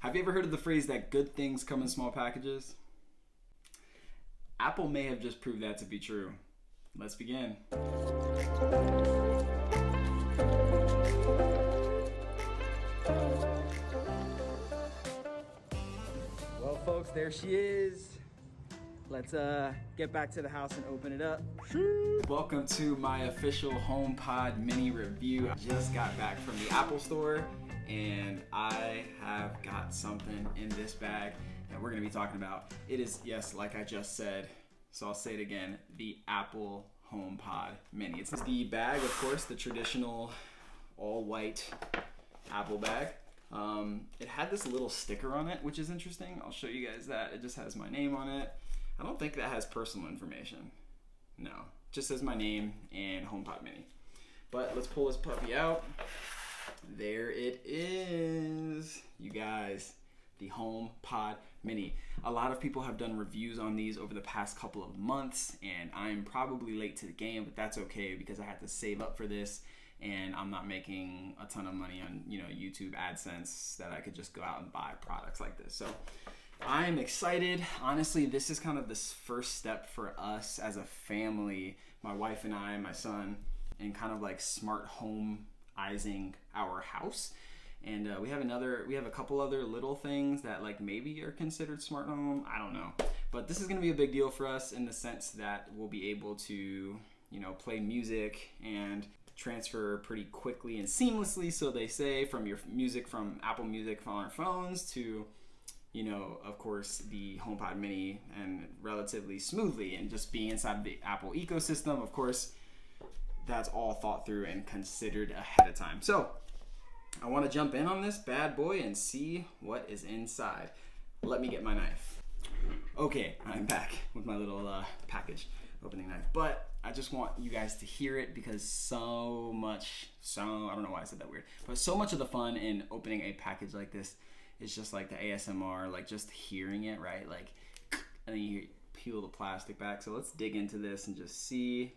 Have you ever heard of the phrase that good things come in small packages? Apple may have just proved that to be true. Let's begin. Well, folks, there she is. Let's get back to the house and open it up. Welcome to my official HomePod Mini review. I just got back from the Apple store and I have got something in this bag that we're gonna be talking about. It is, yes, like I just said, so I'll say it again, the Apple HomePod Mini. It's the bag, of course, the traditional all white Apple bag. It had this little sticker on it, which is interesting. I'll show you guys that. It just has my name on it. I don't think that has personal information. No, just says my name and HomePod Mini. But let's pull this puppy out. There it is, you guys, the HomePod Mini. A lot of people have done reviews on these over the past couple of months, and I'm probably late to the game, but that's okay because I had to save up for this, and I'm not making a ton of money on, YouTube AdSense that I could just go out and buy products like this. So I'm excited. Honestly, this is kind of this first step for us as a family, my wife and I and my son, in kind of like smart home-izing our house. And we have a couple other little things that like maybe are considered smart home. I don't know. But this is going to be a big deal for us in the sense that we'll be able to, play music and transfer pretty quickly and seamlessly, so they say, from your music from Apple Music on our phones to, of course, the HomePod Mini, and relatively smoothly, and just being inside the Apple ecosystem. Of course, that's all thought through and considered ahead of time. So I want to jump in on this bad boy and see what is inside. Let me get my knife. Okay, I'm back with my little package opening knife, but I just want you guys to hear it because I don't know why I said that weird, but so much of the fun in opening a package like this is just like the ASMR, like just hearing it, right? Like, and then you peel the plastic back. So let's dig into this and just see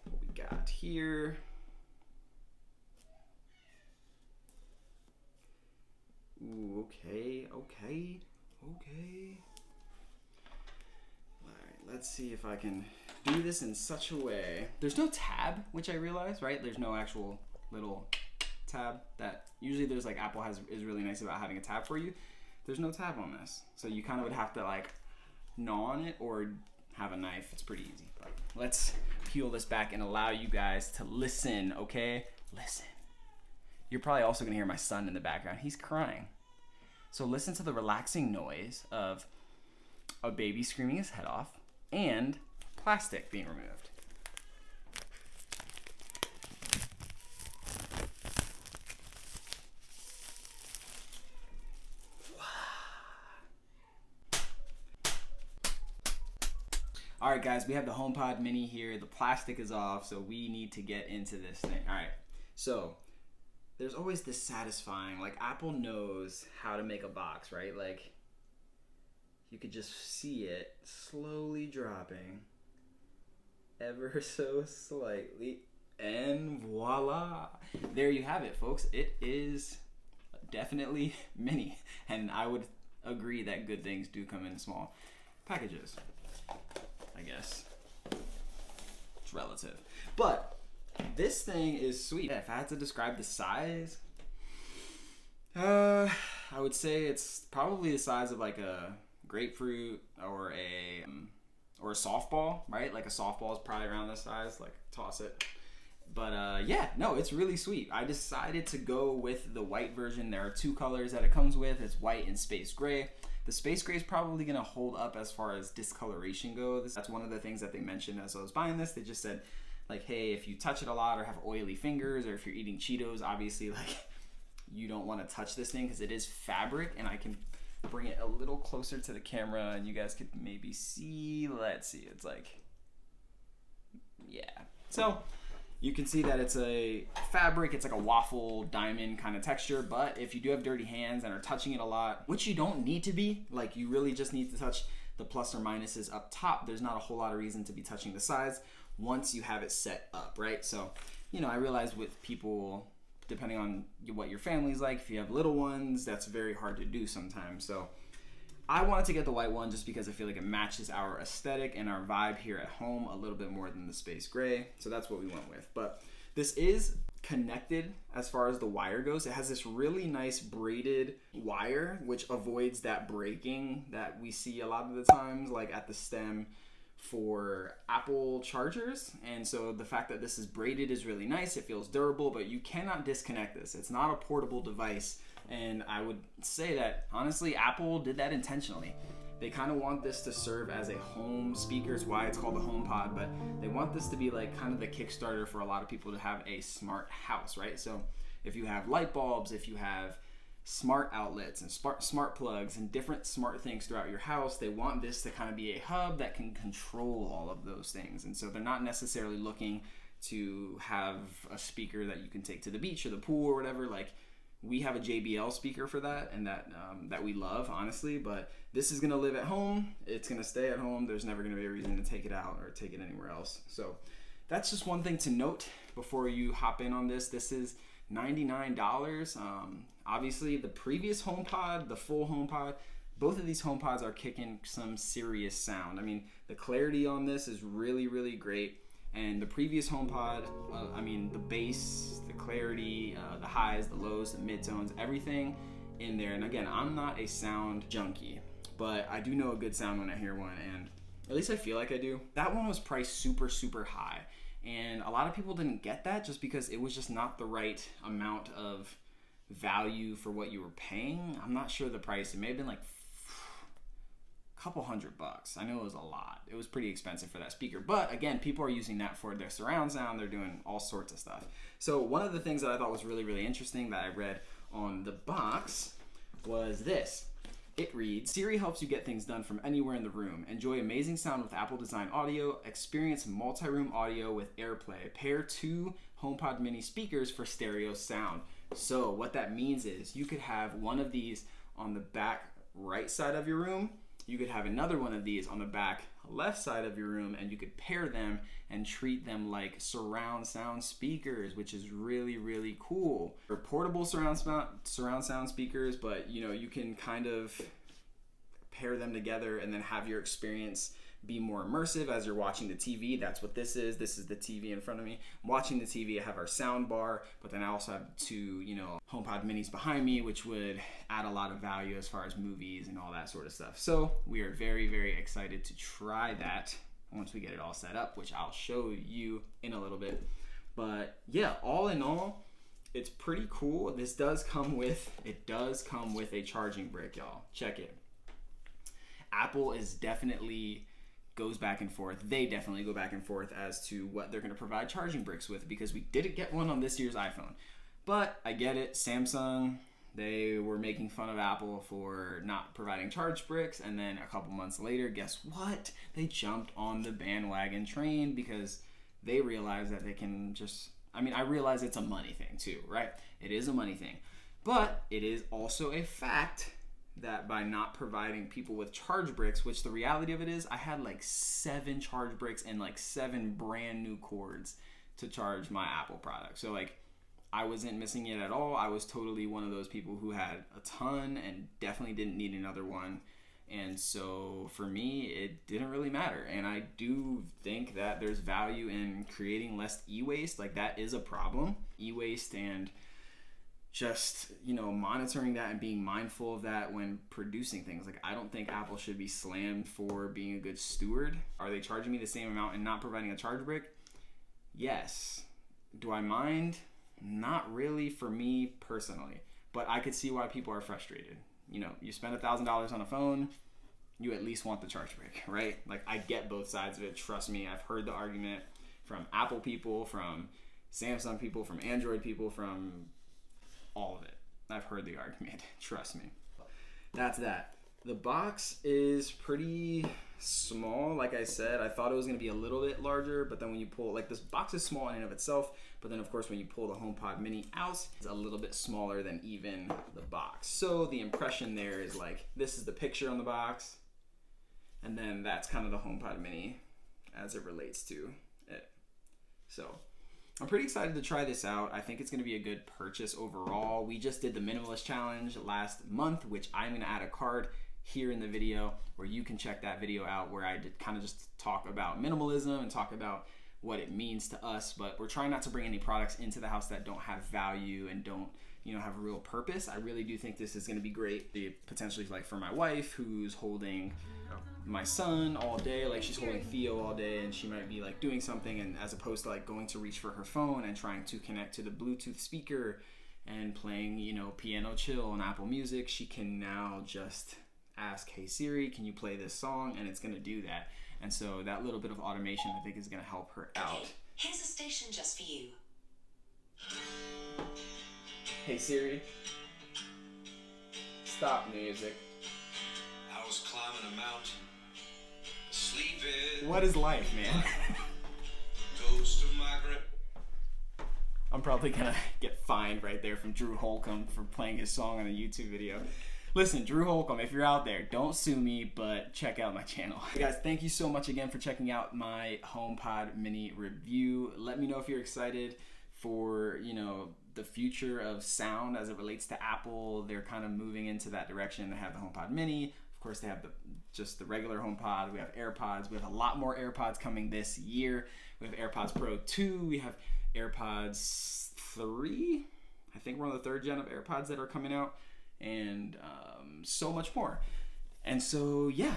what we got here. Ooh, okay. All right, let's see if I can do this in such a way. There's no tab, which I realize, right? There's no actual little tab that usually there's, like, Apple is really nice about having a tab for you. There's no tab on this. So you kind of would have to like gnaw on it or have a knife. It's pretty easy. But let's peel this back and allow you guys to listen, okay? Listen. You're probably also gonna hear my son in the background. He's crying. So listen to the relaxing noise of a baby screaming his head off and plastic being removed. All right, guys, we have the HomePod Mini here. The plastic is off, so we need to get into this thing. All right, so there's always this satisfying, like, Apple knows how to make a box, right? Like, you could just see it slowly dropping ever so slightly, and voila. There you have it, folks. It is definitely mini, and I would agree that good things do come in small packages. I guess it's relative, but this thing is sweet. If I had to describe the size, I would say it's probably the size of like a grapefruit or a softball, right? Like a softball is probably around this size. Like, toss it. But yeah, no, it's really sweet. I decided to go with the white version. There are two colors that it comes with. It's white and space gray. The space gray is probably going to hold up as far as discoloration goes. That's one of the things that they mentioned as I was buying this. They just said, like, hey, if you touch it a lot or have oily fingers, or if you're eating Cheetos, obviously, like, you don't want to touch this thing because it is fabric. And I can bring it a little closer to the camera and you guys could maybe see. Let's see. It's like, yeah. So you can see that it's a fabric. It's like a waffle diamond kind of texture. But if you do have dirty hands and are touching it a lot, which you don't need to be, like, you really just need to touch the plus or minuses up top. There's not a whole lot of reason to be touching the sides once you have it set up, right? So, I realize with people depending on what your family's like. If you have little ones, that's very hard to do sometimes. So I wanted to get the white one just because I feel like it matches our aesthetic and our vibe here at home a little bit more than the space gray. So that's what we went with. But this is connected as far as the wire goes. It has this really nice braided wire, which avoids that breaking that we see a lot of the times, like at the stem for Apple chargers. And so the fact that this is braided is really nice. It feels durable, but you cannot disconnect this. It's not a portable device. And I would say that honestly, Apple did that intentionally. They kind of want this to serve as a home speaker. It's why it's called the HomePod, but they want this to be like kind of the Kickstarter for a lot of people to have a smart house, right? So if you have light bulbs, if you have smart outlets and smart plugs and different smart things throughout your house, they want this to kind of be a hub that can control all of those things. And so they're not necessarily looking to have a speaker that you can take to the beach or the pool or whatever. Like, we have a JBL speaker for that, and that we love, honestly, but this is gonna live at home. It's gonna stay at home. There's never gonna be a reason to take it out or take it anywhere else. So that's just one thing to note before you hop in on this. This is $99. Obviously the previous HomePod, the full HomePod, both of these HomePods are kicking some serious sound. I mean, the clarity on this is really, really great. And the previous HomePod, the bass, the clarity, the highs, the lows, the midtones, everything in there. And again, I'm not a sound junkie, but I do know a good sound when I hear one, and at least I feel like I do. That one was priced super, super high. And a lot of people didn't get that just because it was just not the right amount of value for what you were paying. I'm not sure the price. It may have been like couple $100. I know it was a lot. It was pretty expensive for that speaker, but again, people are using that for their surround sound. They're doing all sorts of stuff. So one of the things that I thought was really, really interesting that I read on the box was this. It reads, Siri helps you get things done from anywhere in the room. Enjoy amazing sound with Apple design audio. Experience multi-room audio with AirPlay. Pair 2 HomePod Mini speakers for stereo sound. So what that means is you could have one of these on the back right side of your room. You could have another one of these on the back left side of your room, and you could pair them and treat them like surround sound speakers, which is really, really cool. They're portable surround sound speakers, but you can kind of pair them together and then have your experience be more immersive as you're watching the TV. That's what this is. This is the TV in front of me. I'm watching the TV. I have our sound bar, but then I also have two, HomePod Minis behind me, which would add a lot of value as far as movies and all that sort of stuff. So we are very, very excited to try that once we get it all set up, which I'll show you in a little bit. But yeah, all in all, it's pretty cool. This does come with a charging brick, y'all. Check it. Apple is definitely goes back and forth. They definitely go back and forth as to what they're going to provide charging bricks with, because we didn't get one on this year's iPhone. But I get it. Samsung, they were making fun of Apple for not providing charge bricks, and then a couple months later, guess what? They jumped on the bandwagon train because they realized that they can just, I realize it's a money thing too, right? It is a money thing. But it is also a fact that by not providing people with charge bricks, which the reality of it is, I had like 7 charge bricks and like 7 brand new cords to charge my Apple product. So like, I wasn't missing it at all. I was totally one of those people who had a ton and definitely didn't need another one. And so for me, it didn't really matter. And I do think that there's value in creating less e-waste. Like, that is a problem. E-waste, and just, monitoring that and being mindful of that when producing things. Like, I don't think Apple should be slammed for being a good steward. Are they charging me the same amount and not providing a charge brick? Yes. Do I mind? Not really, for me personally, but I could see why people are frustrated. You spend $1,000 on a phone, you at least want the charge brick, right? Like, I get both sides of it. Trust me, I've heard the argument from Apple people, from Samsung people, from Android people, from all of it. I've heard the argument. Trust me. That's that. The box is pretty small. Like I said, I thought it was going to be a little bit larger, but then when you pull, like, this box is small in and of itself, but then of course when you pull the HomePod Mini out, it's a little bit smaller than even the box. So the impression there is like, this is the picture on the box, and then that's kind of the HomePod Mini as it relates to it. So I'm pretty excited to try this out. I think it's going to be a good purchase overall. We just did the minimalist challenge last month, which I'm going to add a card here in the video where you can check that video out, where I did kind of just talk about minimalism and talk about what it means to us. But we're trying not to bring any products into the house that don't have value and don't, you know, have a real purpose. I really do think this is going to be great, potentially like for my wife who's holding my son all day, like she's holding Theo all day, and she might be like doing something, and as opposed to like going to reach for her phone and trying to connect to the Bluetooth speaker and playing, you know, piano chill on Apple Music, she can now just ask, hey Siri, can you play this song? And it's going to do that. And so that little bit of automation, I think, is going to help her out. Here's a station just for you. Hey Siri, stop music. I was climbing a mountain, sleeping. What is life, man? Ghost of my grip. I'm probably gonna get fined right there from Drew Holcomb for playing his song on a YouTube video. Listen, Drew Holcomb, if you're out there, don't sue me, but check out my channel. Hey guys, thank you so much again for checking out my HomePod Mini review. Let me know if you're excited for, you know, the future of sound as it relates to Apple. They're kind of moving into that direction. They have the HomePod Mini. Of course, they have just the regular HomePod. We have AirPods. We have a lot more AirPods coming this year. We have AirPods Pro 2. We have AirPods 3. I think we're on the 3rd gen of AirPods that are coming out, and so much more. And so, yeah,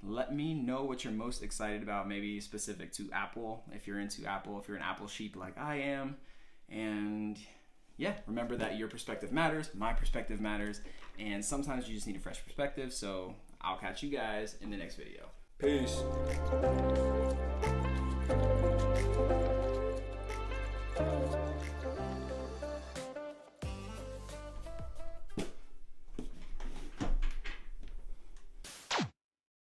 let me know what you're most excited about, maybe specific to Apple, if you're into Apple, if you're an Apple sheep like I am. And yeah, remember that your perspective matters, my perspective matters, and sometimes you just need a fresh perspective. So I'll catch you guys in the next video. Peace.